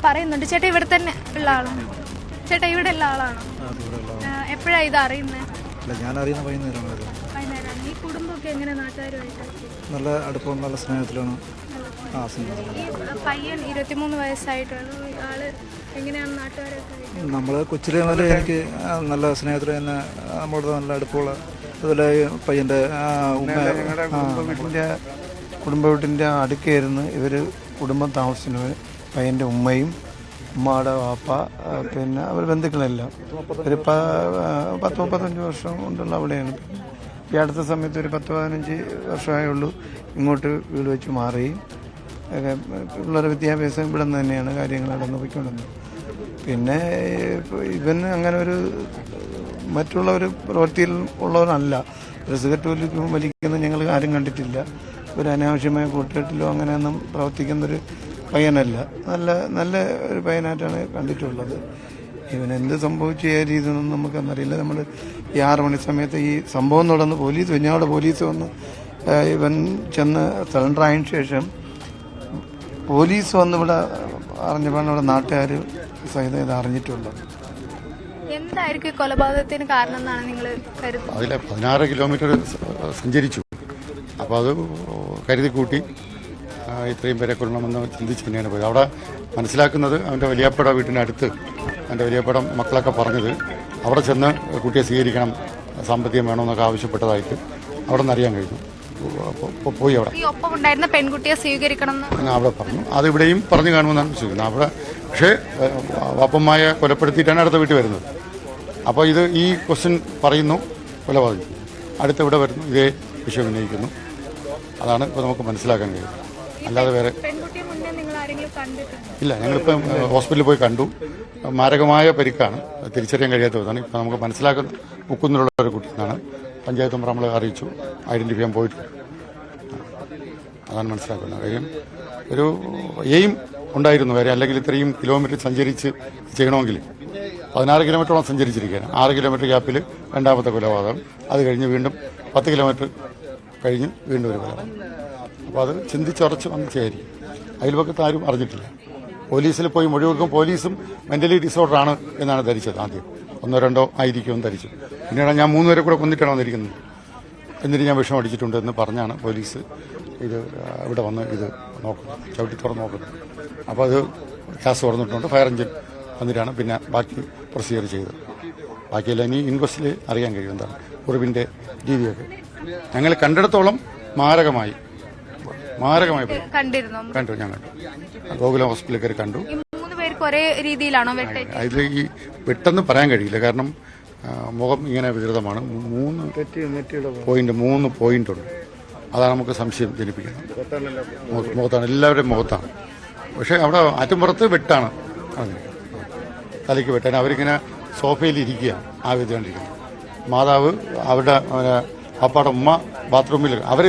പറയുന്നുണ്ട്. ചേട്ടാ ഇവിടെ തന്നെ ഉള്ള ആളാണ്? ചേട്ടാ ഇവിടെ ഉള്ള ആളാണോ? എപ്പോഴാണ് ഇത് അറിയുന്നത്? ഞാൻ അറിയുന്ന വൈകുന്നേരമാണ്. ഈ കുടുംബമൊക്കെ എങ്ങനെ നാട്ടുകാരുമായിട്ട്? നല്ല അടുപ്പം, നല്ല സ്നേഹത്തിലാണ്. ഈ പയ്യൻ 23 വയസ്സായിട്ടുള്ള ആള് എങ്ങനെയാണ് നാട്ടുകാരൊക്കെ? നമ്മൾ കൊച്ചിലെ മുതലേ എനിക്ക് നല്ല സ്നേഹത്തിൽ തന്നെ നമ്മളോട് നല്ല അടുപ്പമുള്ള. അതുപോലെ പയ്യൻ്റെ ഞങ്ങളുടെ കുടുംബ വീട്ടിൻ്റെ അടുക്കായിരുന്നു ഇവർ കുടുംബം താമസിക്കുന്നത്. പയ്യൻ്റെ ഉമ്മയും ഉമ്മയുടെ വാപ്പ, പിന്നെ അവർ ബന്ധുക്കളെല്ലാം ഒരു 10-35 വർഷം കൊണ്ടുള്ള അവിടെയാണ്. ഈ അടുത്ത സമയത്ത് ഒരു 10-15 വർഷമായുള്ളൂ ഇങ്ങോട്ട് വീട് വെച്ച് മാറുകയും പിള്ളേരുടെ വിദ്യാഭ്യാസം ഇവിടെ നിന്ന് തന്നെയാണ് കാര്യങ്ങൾ നടന്നു പോയിക്കൊണ്ടിരുന്നത്. പിന്നെ ഇവന് അങ്ങനെ ഒരു മറ്റുള്ള ഒരു പ്രവൃത്തിയിൽ ഉള്ളവനല്ല. ഒരു സിഗരറ്റ് വലിക്കുന്നത് ഞങ്ങൾ ആരും കണ്ടിട്ടില്ല. ഒരു അനാവശ്യമായ കൂട്ടുകെട്ടിലോ അങ്ങനെയൊന്നും പ്രവർത്തിക്കുന്നൊരു പയ്യനല്ല. നല്ല ഒരു പയ്യനായിട്ടാണ് കണ്ടിട്ടുള്ളത്. ഇവനെന്ത് സംഭവിച്ചു ഏ രീതിയൊന്നും നമുക്കെന്നറിയില്ല. നമ്മൾ ഈ 6 മണി സമയത്ത് ഈ സംഭവം നടന്ന് വെഞ്ഞാട് പോലീസ് വന്ന് ഇവൻ ചെന്ന് സറണ്ടർ ആയതിനു ശേഷം പോലീസ് വന്ന് ഇവിടെ അറിഞ്ഞപ്പോഴാണ് ഇവിടെ നാട്ടുകാർ സഹിതം ഇത് അറിഞ്ഞിട്ടുള്ളത്. എന്തായിരിക്കും കൊലപാതകത്തിന് കാരണം എന്നാണ് നിങ്ങൾ കരുതുന്നത്? അതിൽ 16 കിലോമീറ്റർ സഞ്ചരിച്ചു. അപ്പോൾ അത് കരുതി കൂട്ടി ഇത്രയും പേരെ കൊല്ലണമെന്ന് ചിന്തിച്ച് തന്നെയാണ് പോയത്. അവിടെ മനസ്സിലാക്കുന്നത് അവൻ്റെ വലിയപ്പട വീട്ടിനടുത്ത് അവൻ്റെ വലിയപ്പടം മക്കളൊക്കെ പറഞ്ഞത് അവിടെ ചെന്ന് കുട്ടിയെ സ്വീകരിക്കണം, സാമ്പത്തികം വേണമെന്നൊക്കെ ആവശ്യപ്പെട്ടതായിട്ട് അവിടെ നിന്ന് അറിയാൻ കഴിഞ്ഞു. അപ്പോൾ പോയി അവിടെ ഒപ്പം ഉണ്ടായിരുന്ന പെൺകുട്ടിയെ സ്വീകരിക്കണം അവിടെ പറഞ്ഞു. അതിവിടെയും പറഞ്ഞു കാണുമെന്നാണ് വിശ്വസിക്കുന്നത്. അവിടെ പക്ഷേ വാപ്പന്മായ കൊലപ്പെടുത്തിയിട്ടാണ് അടുത്ത വീട്ടിൽ വരുന്നത്. അപ്പോൾ ഈ ക്വസ്റ്റ്യൻ പറയുന്നു കൊലപാതകം, അടുത്ത ഇവിടെ വരുന്നു ഇതേ വിഷയം ഉന്നയിക്കുന്നു. അതാണ് ഇപ്പോൾ നമുക്ക് മനസ്സിലാക്കാൻ കഴിയുന്നത്. അല്ലാതെ വേറെ ഇല്ല. ഞങ്ങളിപ്പം ഹോസ്പിറ്റലിൽ പോയി കണ്ടു. മാരകമായ പരിക്കാണ്, തിരിച്ചറിയാൻ കഴിയാത്തതാണ്. ഇപ്പം നമുക്ക് മനസ്സിലാക്കുന്ന മുക്കുന്നിലുള്ള ഒരു കുട്ടി എന്നാണ് പഞ്ചായത്ത് മെമ്പർ നമ്മളെ അറിയിച്ചു. ഐഡന്റിഫൈ ചെയ്യാൻ പോയിട്ടുണ്ട്. അതാണ് മനസ്സിലാക്കുന്നത്. കാര്യം ഒരു എയിം ഉണ്ടായിരുന്നു വരെ, അല്ലെങ്കിൽ ഇത്രയും കിലോമീറ്റർ സഞ്ചരിച്ച് ചെയ്യണമെങ്കിൽ 16 കിലോമീറ്ററോളം സഞ്ചരിച്ചിരിക്കുകയാണ്. 6 കിലോമീറ്റർ ഗ്യാപ്പിൽ രണ്ടാമത്തെ കൊലപാതകം, അത് കഴിഞ്ഞ് വീണ്ടും 10 കിലോമീറ്റർ കഴിഞ്ഞ് വീണ്ടും ഒരു കൊലപാതകം. അപ്പോൾ അത് ചിന്തിച്ചുറച്ച് വന്ന് ചേരി. അയൽപക്കത്ത് ആരും അറിഞ്ഞിട്ടില്ല. പോലീസിൽ പോയി മൊഴി കൊടുക്കും. പോലീസും മെന്റലി ഡിസോർഡറാണ് എന്നാണ് ധരിച്ചത്. ആദ്യം 1-2 ആയിരിക്കുമെന്ന് ധരിച്ചു. പിന്നീട് ഞാൻ 3 പേരെ കൂടെ കൊന്നിട്ടാണ് വന്നിരിക്കുന്നത്. എന്നിട്ട് ഞാൻ വിഷം അടിച്ചിട്ടുണ്ട് എന്ന് പറഞ്ഞാണ് പോലീസ് ഇത് ഇവിടെ വന്ന് ഇത് നോക്കുന്നത്, ചവിട്ടി തുറന്ന് നോക്കുന്നത്. അപ്പോൾ അത് ഗ്യാസ് തുറന്നിട്ടുണ്ട്. ഫയർ എഞ്ചിൻ വന്നിട്ടാണ് പിന്നെ ബാക്കി പ്രൊസീജിയർ ചെയ്തത്. ബാക്കിയെല്ലാം ഇനി ഇൻക്വസ്റ്റിൽ അറിയാൻ കഴിയും എന്താണ് കുറിവിൻ്റെ രീതിയൊക്കെ. ഞങ്ങൾ കണ്ടിടത്തോളം മാരകമായി കണ്ടു. ഞാൻ കണ്ടു. ഗോകുലം ഹോസ്പിറ്റലിൽ കയറി കണ്ടു. അതിൽ ഈ പെട്ടെന്ന് പറയാൻ കഴിയില്ല. കാരണം മുഖം ഇങ്ങനെ വികൃതമാണ്. 3 പോയിന്റ് ഉണ്ട്. അതാണ് നമുക്ക് സംശയം ജനിപ്പിക്കുന്നത്. മുഖത്താണ്, എല്ലാവരുടെയും മുഖത്താണ്. പക്ഷെ അവിടെ ആറ്റുംപുറത്ത് വെട്ടാണ്, തലയ്ക്ക് വെട്ടാൻ. അവരിങ്ങനെ സോഫയിൽ ഇരിക്കുകയാണ് ആവിധിക്കൊണ്ടിരിക്കുന്നത്. മാതാവ് അവരുടെ പാപ്പാടെ ഉമ്മ ബാത്റൂമിൽ, അവർ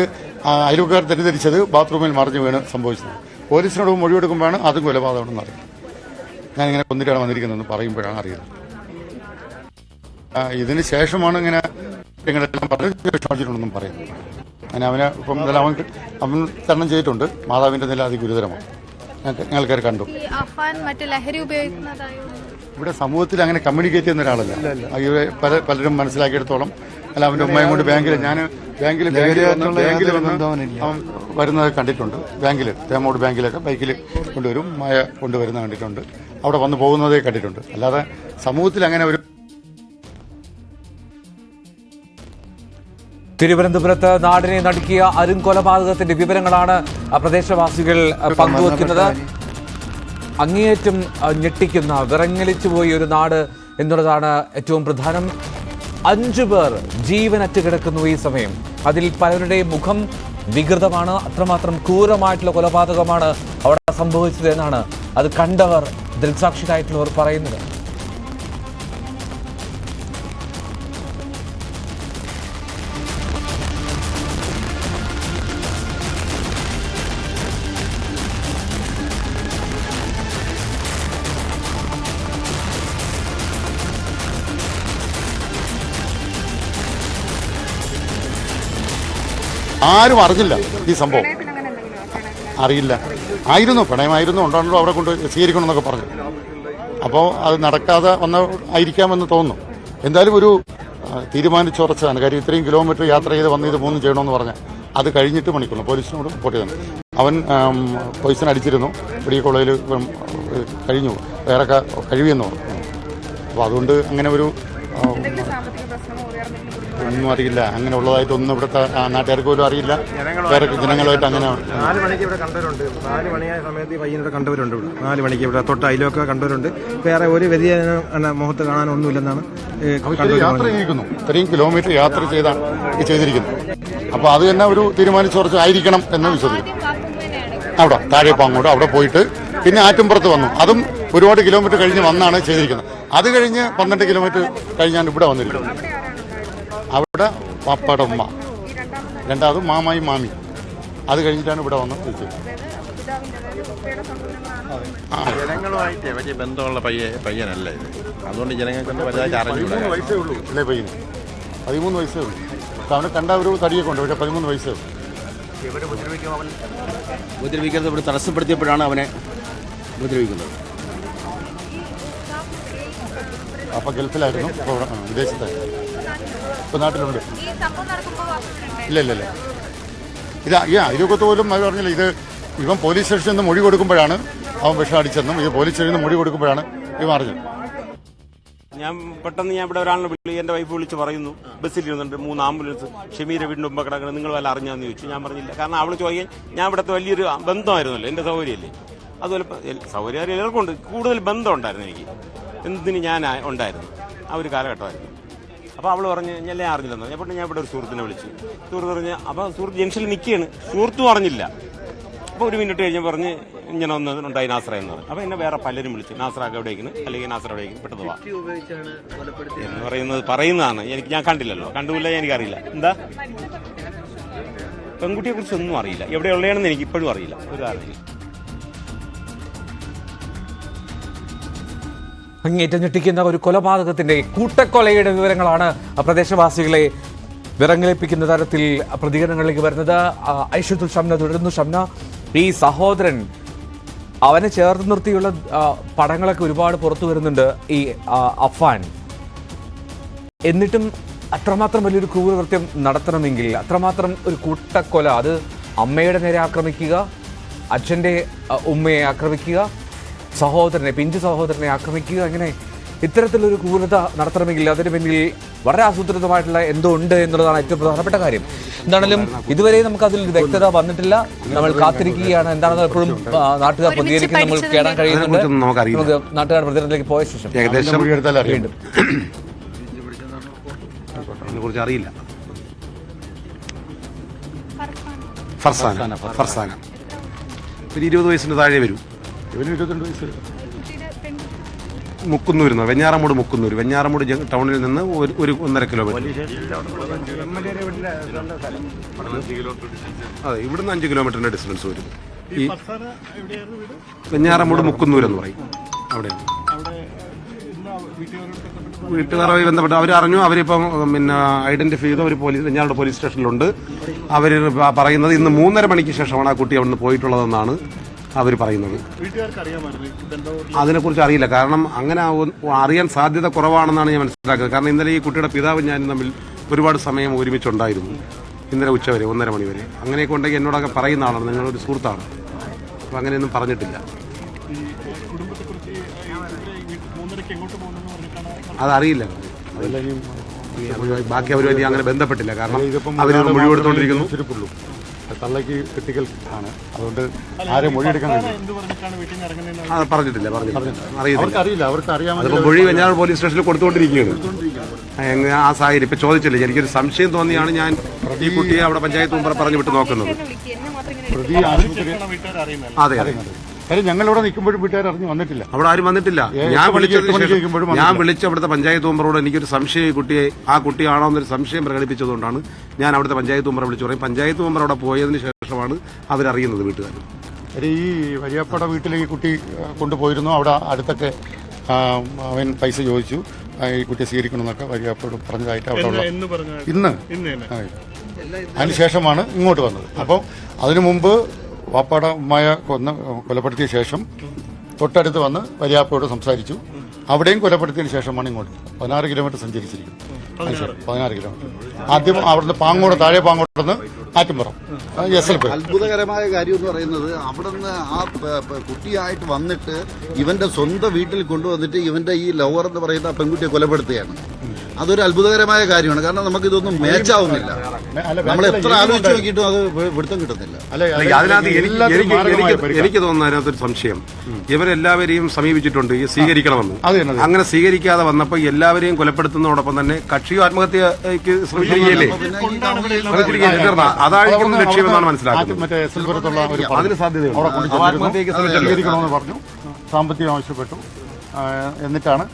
അയൽക്കാർ തെറ്റിദ്ധരിച്ചത് ബാത്റൂമിൽ മറിഞ്ഞു വീണ് സംഭവിച്ചത്. പോലീസിനോട് മൊഴിയെടുക്കുമ്പോഴാണ് അതും കൊലപാതകമെന്ന് അറിയുന്നത്. ഞാനിങ്ങനെ കൊന്നിട്ടാണ് വന്നിരിക്കുന്നതെന്ന് പറയുമ്പോഴാണ് അറിയുന്നത്. ഇതിന് ശേഷമാണ് ഇങ്ങനെ നിങ്ങളെല്ലാം പറഞ്ഞ് വിഷമിച്ചിട്ടുണ്ടെന്നും പറയുന്നത്. അങ്ങനെ അവനെ ഇപ്പം അവൻ തരണം ചെയ്തിട്ടുണ്ട്. മാതാവിന്റെ നില അതിഗുരുതരമാണ്. ഞങ്ങൾക്കാർ കണ്ടു. ഇവിടെ സമൂഹത്തിൽ അങ്ങനെ കമ്മ്യൂണിക്കേറ്റ് ചെയ്യുന്ന ഒരാളല്ല. പലരും മനസ്സിലാക്കിയെടുത്തോളം അല്ല, അവന്റെ ഉമ്മയും കൊണ്ട് ബാങ്കിൽ വന്ന് അവൻ വരുന്നത് കണ്ടിട്ടുണ്ട്. ബാങ്കിൽ തേമോട് ബാങ്കിലൊക്കെ ബൈക്കിൽ കൊണ്ടുവരും, മായ കൊണ്ടുവരുന്നത് കണ്ടിട്ടുണ്ട്. അവിടെ വന്ന് പോകുന്നതേ കണ്ടിട്ടുണ്ട്. അല്ലാതെ സമൂഹത്തിൽ അങ്ങനെ ഒരു തിരുവനന്തപുരത്ത് നാടിനെ നടുക്കിയ അരും കൊലപാതകത്തിന്റെ വിവരങ്ങളാണ് പ്രദേശവാസികൾ പങ്കുവയ്ക്കുന്നത്. അങ്ങേയറ്റം ഞെട്ടിക്കുന്ന, വിറങ്ങലിച്ചുപോയ ഒരു നാട് എന്നുള്ളതാണ് ഏറ്റവും പ്രധാനം. 5 പേർ ജീവനറ്റ് കിടക്കുന്നു ഈ സമയം. അതിൽ പലരുടെയും മുഖം വികൃതമാണ്. അത്രമാത്രം ക്രൂരമായിട്ടുള്ള കൊലപാതകമാണ് അവിടെ സംഭവിച്ചത് എന്നാണ് അത് കണ്ടവർ, ദൃക്സാക്ഷികളായിട്ടുള്ളവർ പറയുന്നത്. ആരും അറിഞ്ഞില്ല ഈ സംഭവം. അറിയില്ല. ആയിരുന്നു, പ്രണയമായിരുന്നു, ഉണ്ടാണല്ലോ, അവിടെ കൊണ്ട് സ്വീകരിക്കണമെന്നൊക്കെ പറഞ്ഞു. അപ്പോൾ അത് നടക്കാതെ ആയിരിക്കാമെന്ന് തോന്നുന്നു. എന്തായാലും ഒരു തീരുമാനിച്ചുറച്ചതാണ് കാര്യം. ഇത്രയും കിലോമീറ്റർ യാത്ര ചെയ്ത് വന്ന് ഇത് മൂന്നും ചെയ്യണമെന്ന് പറഞ്ഞാൽ അത് കഴിഞ്ഞിട്ട് മണിക്കൂർ പോലീസിനോട് റിപ്പോർട്ട് ചെയ്തു. അവൻ പോയിസൺ അടിച്ചിരുന്നു, മെഡിക്കൽ കോളേജിൽ കഴിഞ്ഞു, വേറെ കഴിയുമെന്ന് പറഞ്ഞു. അപ്പോൾ അതുകൊണ്ട് അങ്ങനെ ഒരു ഒന്നും അറിയില്ല, അങ്ങനെ ഉള്ളതായിട്ടൊന്നും ഇവിടുത്തെ നാട്ടുകാർക്ക് പോലും അറിയില്ല. വേറെ ജനങ്ങളുമായിട്ട് അങ്ങനെ 4 മണിക്ക് ഇവിടെ കണ്ടവരുണ്ട്. 4 മണിയായ സമയത്ത് ഈ പയ്യനോട് കണ്ടവരുണ്ട്. ഇവിടെ 4 മണിക്ക് ഇവിടെ തൊട്ട് അതിലൊക്കെ കണ്ടവരുണ്ട്. വേറെ ഒരു വ്യതിയാനം മുഖത്ത് കാണാനൊന്നുമില്ലെന്നാണ് യാത്ര ചെയ്തിരിക്കുന്നു. ഇത്രയും കിലോമീറ്റർ യാത്ര ചെയ്തിരിക്കുന്നു. അപ്പോൾ അത് തന്നെ ഒരു തീരുമാനിച്ചുറച്ച് ആയിരിക്കണം എന്ന് വിശ്വസിക്കുന്നു. അവിടെ താഴെപ്പാങ്ങോട്ട് അവിടെ പോയിട്ട് പിന്നെ ആറ്റുംപുറത്ത് വന്നു. അതും ഒരുപാട് കിലോമീറ്റർ കഴിഞ്ഞ് വന്നാണ് ചെയ്തിരിക്കുന്നത്. അത് കഴിഞ്ഞ് 12 കിലോമീറ്റർ കഴിഞ്ഞാണ് ഇവിടെ വന്നിരിക്കുന്നത്. അവിടെ പാപ്പയുടെ ഉമ്മ, രണ്ടാമത് മാമായും മാമി, അത് കഴിഞ്ഞിട്ടാണ് ഇവിടെ വന്ന് തിരിച്ചത്. ജനങ്ങളുമായിട്ട് വലിയ ബന്ധമുള്ള പയ്യനല്ല ഇത്. അതുകൊണ്ട് ജനങ്ങൾക്ക് വലുതായിട്ട് അറിഞ്ഞു. 13 വയസ്സേ ഉള്ളൂ ഇല്ലേ പയ്യന്? 13 വയസ്സേ ഉള്ളൂ. അവനെ കണ്ട ഒരു തടിയൊക്കെ ഉണ്ട്, പക്ഷേ 13 വയസ്സേ ഉള്ളൂ. ഉപദ്രവിക്കുന്നത് ഇവിടെ തടസ്സപ്പെടുത്തിയപ്പോഴാണ് അവനെ ഉപദ്രവിക്കുന്നത്. അപ്പോൾ ഗൾഫിലായിരുന്നു, ഇപ്പോൾ വിദേശത്തായിരുന്നു, ഇപ്പോൾ നാട്ടിലുണ്ട്. ഇല്ല ഇതൊക്കെ പോലും അവർ പറഞ്ഞില്ല. ഇത് ഇവൻ പോലീസ് സ്റ്റേഷനിൽ നിന്ന് മൊഴി കൊടുക്കുമ്പോഴാണ് അവൻ വിഷം അടിച്ചെന്നും ഇത് പോലീസ് സ്റ്റേഷനിൽ നിന്ന് മൊഴി കൊടുക്കുമ്പോഴാണ് ഇവൻ അറിഞ്ഞത്. ഞാൻ ഇവിടെ ഒരാളിനെ എൻ്റെ വൈഫ് വിളിച്ച് പറയുന്നു, ബസ്സിലിരുന്നുണ്ട് 3 ആംബുലൻസ് ഷമീരെ വീടിൻ്റെ മുമ്പ് കിടക്കണം, നിങ്ങൾ വല്ല അറിഞ്ഞാന്ന് ചോദിച്ചു. ഞാൻ പറഞ്ഞില്ല. കാരണം അവൾ ചോദിക്കാൻ ഞാൻ ഇവിടുത്തെ വലിയൊരു ബന്ധമായിരുന്നല്ലോ, എൻ്റെ സൗകര്യമല്ലേ. അതുപോലെ സൗകര്യം എല്ലാവർക്കും ഉണ്ട്, കൂടുതൽ ബന്ധം ഉണ്ടായിരുന്നു എനിക്ക്. എന്തിന് ഞാൻ ഉണ്ടായിരുന്നു ആ ഒരു കാലഘട്ടമായിരുന്നു. അപ്പോൾ അവൾ പറഞ്ഞ് ഞാൻ അറിഞ്ഞില്ലെന്ന്. അപ്പോൾ ഞാൻ ഇവിടെ ഒരു സുഹൃത്തിനെ വിളിച്ചു. സുഹൃത്ത് പറഞ്ഞ്, അപ്പോൾ സുഹൃത്ത് ജംഗ്ഷനിൽ നിൽക്കുകയാണ്, സുഹൃത്തും അറിഞ്ഞില്ല. അപ്പോൾ 1 മിനിറ്റ് കഴിഞ്ഞ് പറഞ്ഞ് ഇങ്ങനെ ഉണ്ടായി നാസറ എന്ന് പറഞ്ഞു. അപ്പോൾ എന്നെ വേറെ പലരും വിളിച്ചു, നാസറാക്ക് എവിടേക്കുന്നു, അല്ലെങ്കിൽ നാസറ എവിടേക്കുന്നു, പെട്ടെന്ന് വാ എന്ന് പറയുന്നതാണ്. ഞാൻ കണ്ടില്ലല്ലോ, കണ്ടുമില്ല, എനിക്കറിയില്ല. എന്താ പെൺകുട്ടിയെ കുറിച്ചൊന്നും അറിയില്ല, എവിടെയുള്ളതാണെന്ന് എനിക്ക് ഇപ്പോഴും അറിയില്ല, ഒരു ധാരണയില്ല. അങ്ങേറ്റം ഞെട്ടിക്കുന്ന ഒരു കൊലപാതകത്തിന്റെ കൂട്ടക്കൊലയുടെ വിവരങ്ങളാണ് പ്രദേശവാസികളെ വിറങ്ങലിപ്പിക്കുന്ന തരത്തിൽ പ്രതികരണങ്ങളിലേക്ക് വരുന്നത്. ഐഷത്തുൽ ഷംന തുടരുന്നു. ഷംന, ഈ സഹോദരൻ അവനെ ചേർത്ത് നിർത്തിയുള്ള പടങ്ങളൊക്കെ ഒരുപാട് പുറത്തു വരുന്നുണ്ട്, ഈ അഫാൻ. എന്നിട്ടും അത്രമാത്രം വലിയൊരു ക്രൂരകൃത്യം നടത്തണമെങ്കിൽ, അത്രമാത്രം ഒരു കൂട്ടക്കൊല, അത് അമ്മയുടെ നേരെ ആക്രമിക്കുക, അച്ഛൻ്റെ ഉമ്മയെ ആക്രമിക്കുക, സഹോദരനെ, പിഞ്ചു സഹോദരനെ ആക്രമിക്കുക, അങ്ങനെ ഇത്തരത്തിലൊരു ക്രൂരത നടത്തണമെങ്കിൽ അതിന് പിന്നിൽ വളരെ ആസൂത്രിതമായിട്ടുള്ള എന്തോ ഉണ്ട് എന്നുള്ളതാണ് ഏറ്റവും പ്രധാനപ്പെട്ട കാര്യം. എന്താണെങ്കിലും ഇതുവരെ നമുക്ക് അതിൽ വ്യക്തത വന്നിട്ടില്ല. നമ്മൾ കാത്തിരിക്കുകയാണ് എന്താണെന്ന് എപ്പോഴും നാട്ടുകാർ പ്രതികരിക്കും, നമ്മൾ കേടാൻ കഴിയുന്നുണ്ട്. നമുക്ക് നാട്ടുകാർ പ്രതികരണത്തിലേക്ക് പോയ ശേഷം ഏകദേശം വീണ്ടും കുറിച്ച് അറിയില്ല. ഫർസാന 20 വയസ്സിന് താഴെ വരും. ഇവന് 22 വയസ്സ്. മുക്കുന്നൂരിന്ന് വെഞ്ഞാറമൂട്, വെഞ്ഞാറമൂട് ടൗണിൽ നിന്ന് 1.5 കിലോമീറ്റർ. അതെ, ഇവിടുന്ന് 5 കിലോമീറ്ററിന്റെ ഡിസ്റ്റൻസ് വരും. ഈ വെഞ്ഞാറമൂട് മുക്കുന്നൂരെന്ന് പറയും. അവിടെയാണ് വീട്ടുകാരുമായി ബന്ധപ്പെട്ട് അവരറിഞ്ഞു. അവരിപ്പം പിന്നെ ഐഡന്റിഫൈ ചെയ്ത ഒരു വെഞ്ഞാറമൂട് പോലീസ് സ്റ്റേഷനിലുണ്ട്. അവർ പറയുന്നത് ഇന്ന് 3:30 മണിക്ക് ശേഷമാണ് ആ കുട്ടി അവിടുന്ന് പോയിട്ടുള്ളതെന്നാണ് അവർ പറയുന്നത്. അതിനെക്കുറിച്ച് അറിയില്ല, കാരണം അങ്ങനെ അറിയാൻ സാധ്യത കുറവാണെന്നാണ് ഞാൻ മനസ്സിലാക്കുന്നത്. കാരണം ഇന്നലെ ഈ കുട്ടിയുടെ പിതാവ് ഞാനും തമ്മിൽ ഒരുപാട് സമയം ഒരുമിച്ചുണ്ടായിരുന്നു, ഇന്നലെ ഉച്ചവരെ 1:30 മണി വരെ. അങ്ങനെയൊക്കെ ഉണ്ടെങ്കിൽ എന്നോടൊക്കെ പറയുന്ന ആളാണ്, നിങ്ങളൊരു സുഹൃത്താണ്. അപ്പം അങ്ങനെയൊന്നും പറഞ്ഞിട്ടില്ല. അതറിയില്ല, ബാക്കി അവരുമായി അങ്ങനെ ബന്ധപ്പെട്ടില്ല. കാരണം അവർ മൊഴി കൊടുത്തോണ്ടിരിക്കുന്നു. തള്ളയ്ക്ക് ക്രിട്ടിക്കൽ ആണ്, അതുകൊണ്ട് ആരും മൊഴിയെടുക്കാൻ പറഞ്ഞിട്ടില്ല. അറിയില്ല, അവർക്ക് അറിയാം. അതിപ്പോൾ മൊഴി വെഞ്ഞാറമൂട് പോലീസ് സ്റ്റേഷനിൽ കൊടുത്തുകൊണ്ടിരിക്കുകയാണ്. ആ സാഹചര്യം ഇപ്പം ചോദിച്ചില്ല. എനിക്കൊരു സംശയം തോന്നിയാണ് ഞാൻ ഈ കുട്ടിയെ അവിടെ പഞ്ചായത്ത് മുമ്പ് പറഞ്ഞു വിട്ട് നോക്കുന്നത്. അതെ, കാര്യം ഞങ്ങളിവിടെ നിൽക്കുമ്പോഴും വീട്ടുകാർ അറിഞ്ഞു വന്നിട്ടില്ല, അവിടെ ആരും വന്നിട്ടില്ല. ഞാൻ വിളിച്ച അവിടുത്തെ പഞ്ചായത്ത് മെമ്പറോട് എനിക്കൊരു സംശയം, ആ കുട്ടിയാണോ എന്നൊരു സംശയം പ്രകടിപ്പിച്ചതുകൊണ്ടാണ് ഞാൻ അവിടുത്തെ പഞ്ചായത്ത് മെമ്പറെ വിളിച്ചു പറയും. പഞ്ചായത്ത് മെമ്പർ അവിടെ പോയതിന് ശേഷമാണ് അവരറിയുന്നത് വീട്ടുകാർ. ഈ വലിയപ്പട വീട്ടിലേക്ക് കുട്ടി കൊണ്ടുപോയിരുന്നു. അവിടെ അടുത്തൊക്കെ അവൻ പൈസ ചോദിച്ചു, ഈ കുട്ടിയെ സ്വീകരിക്കണമെന്നൊക്കെ വലിയപ്പോട് പറഞ്ഞതായിട്ട് അവിടെ ഉള്ള ഇന്ന് അതിനുശേഷമാണ് ഇങ്ങോട്ട് വന്നത്. അപ്പം അതിനു മുമ്പ് വാപ്പാടെ ഉമ്മയെ കൊലപ്പെടുത്തിയ ശേഷം തൊട്ടടുത്ത് വന്ന് വലിയാപ്പയോട് സംസാരിച്ചു. അവിടെയും കൊലപ്പെടുത്തിയതിനു ശേഷമാണ് ഇങ്ങോട്ട് 16 കിലോമീറ്റർ സഞ്ചരിച്ചിരിക്കും. 16 കിലോമീറ്റർ. ആദ്യം അവിടുന്ന് പാങ്ങോട്, താഴെ പാങ്ങോട്ടെന്ന് ആറ്റുംപുറം SLP. അത്ഭുതകരമായ കാര്യം എന്ന് പറയുന്നത് അവിടുന്ന് ആ കുട്ടിയായിട്ട് വന്നിട്ട് ഇവന്റെ സ്വന്തം വീട്ടിൽ കൊണ്ടുവന്നിട്ട് ഇവന്റെ ഈ ലവർ എന്ന് പറയുന്ന പെൺകുട്ടിയെ കൊലപ്പെടുത്തുകയാണ്. അതൊരു അത്ഭുതകരമായ കാര്യമാണ്. കാരണം നമുക്കിതൊന്നും മാച്ചാവുന്നില്ല. നമ്മൾ എത്ര ആലോചിച്ച് നോക്കിയിട്ടും അത് പിടുത്തം കിട്ടുന്നില്ല. അതിനകത്ത് എനിക്ക് തോന്നുന്ന അതിനകത്തൊരു സംശയം, ഇവരെല്ലാവരെയും സമീപിച്ചിട്ടുണ്ട് ഈ സ്വീകരിക്കണമെന്ന്. അങ്ങനെ സ്വീകരിക്കാതെ വന്നപ്പോൾ എല്ലാവരെയും കൊലപ്പെടുത്തുന്നതോടൊപ്പം തന്നെ കക്ഷിയും ആത്മഹത്യക്ക് ശ്രമിച്ചിരിക്കുകയല്ലേ? അതായിരിക്കും ലക്ഷ്യമെന്നാണ് മനസ്സിലാക്കുന്നത്. അതിന് സാധ്യതയുണ്ട്. പറഞ്ഞു, സാമ്പത്തികം ആവശ്യപ്പെട്ടു, എന്നിട്ടാണ്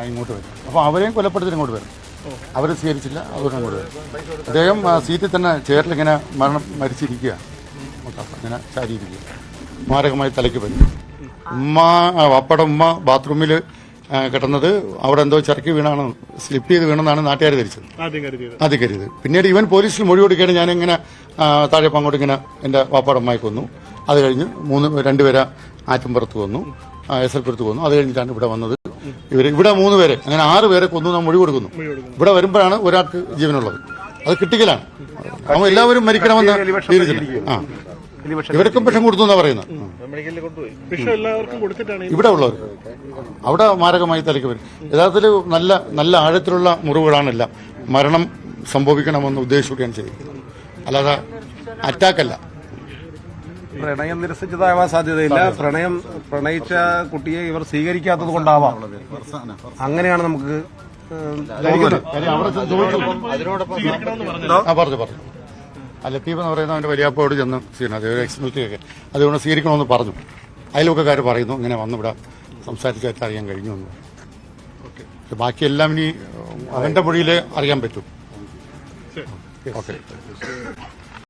ഇങ്ങോട്ട് വരും. അപ്പോൾ അവരെയും കൊലപ്പെടുത്തി ഇങ്ങോട്ട് വരും. അവരെ സ്വീകരിച്ചില്ല, അതുകൊണ്ട് അങ്ങോട്ട് വരും. അദ്ദേഹം സീറ്റിൽ തന്നെ ചെയറിലിങ്ങനെ മരിച്ചിരിക്കുക, ഇങ്ങനെ ചാരിയിരിക്കുക, മാരകമായി തലയ്ക്ക് പറ്റി. വാപ്പയുടെ ഉമ്മ ബാത്റൂമിൽ കിടന്നത് അവിടെ എന്തോ ചരക്ക് വീണാണ്, സ്ലിപ്പ് ചെയ്ത് വീണെന്നാണ് നാട്ടുകാർ ധരിച്ചത്, ആദ്യം കരുത്. പിന്നീട് ഇവൻ പോലീസിൽ മൊഴി കൊടുക്കുകയാണ്, ഞാനിങ്ങനെ താഴെ അങ്ങോട്ട് ഇങ്ങനെ എൻ്റെ വാപ്പയുടെ ഉമ്മയെ കൊന്നു. അത് കഴിഞ്ഞ് 2 പേരെ ആറ്റുംപുറത്ത് കൊന്നു, SLP കൊന്നു. അത് കഴിഞ്ഞിട്ടാണ് ഇവിടെ വന്നത്. ഇവിടെ 3 പേരെ, അങ്ങനെ 6 പേരെ കൊന്നു നാം മൊഴി കൊടുക്കുന്നു. ഇവിടെ വരുമ്പോഴാണ് ഒരാൾക്ക് ജീവനുള്ളത്. അത് കിട്ടിക്കലാണ്. അവൻ എല്ലാവരും മരിക്കണമെന്ന് തീരുമാനിച്ചില്ല. ഇവർക്കും വിഷം കൊടുത്തു എന്നാ പറയുന്നത്. ഇവിടെ ഉള്ളവർക്ക് അവിടെ മാരകമായി തലയ്ക്ക് വരും. യഥാർത്ഥത്തിൽ നല്ല ആഴത്തിലുള്ള മുറിവുകളാണെല്ലാം. മരണം സംഭവിക്കണമെന്ന് ഉദ്ദേശിക്കുകയാണ് ചെയ്തിരിക്കുന്നത്, അല്ലാതെ അറ്റാക്കല്ല. പ്രണയം നിരസിച്ചതാവാൻ സാധ്യതയില്ല. പ്രണയിച്ച കുട്ടിയെ ഇവർ സ്വീകരിക്കാത്തത് കൊണ്ടാവാം. അങ്ങനെയാണ് നമുക്ക് പറഞ്ഞു. ലത്തീഫ് എന്ന് പറയുന്ന അവന്റെ വലിയാപ്പോട് ചെന്ന് അത് ഒരു എക്സ്മിലിറ്റിയൊക്കെ അതുകൊണ്ട് സ്വീകരിക്കണമെന്ന് പറഞ്ഞു. അയൽവക്കക്കാർ പറയുന്നു ഇങ്ങനെ വന്നിവിടെ സംസാരിച്ചായിട്ട് അറിയാൻ കഴിഞ്ഞു എന്ന്. ബാക്കിയെല്ലാം ഇനി അവന്റെ മൊഴിയിൽ അറിയാൻ പറ്റും. ഓക്കെ.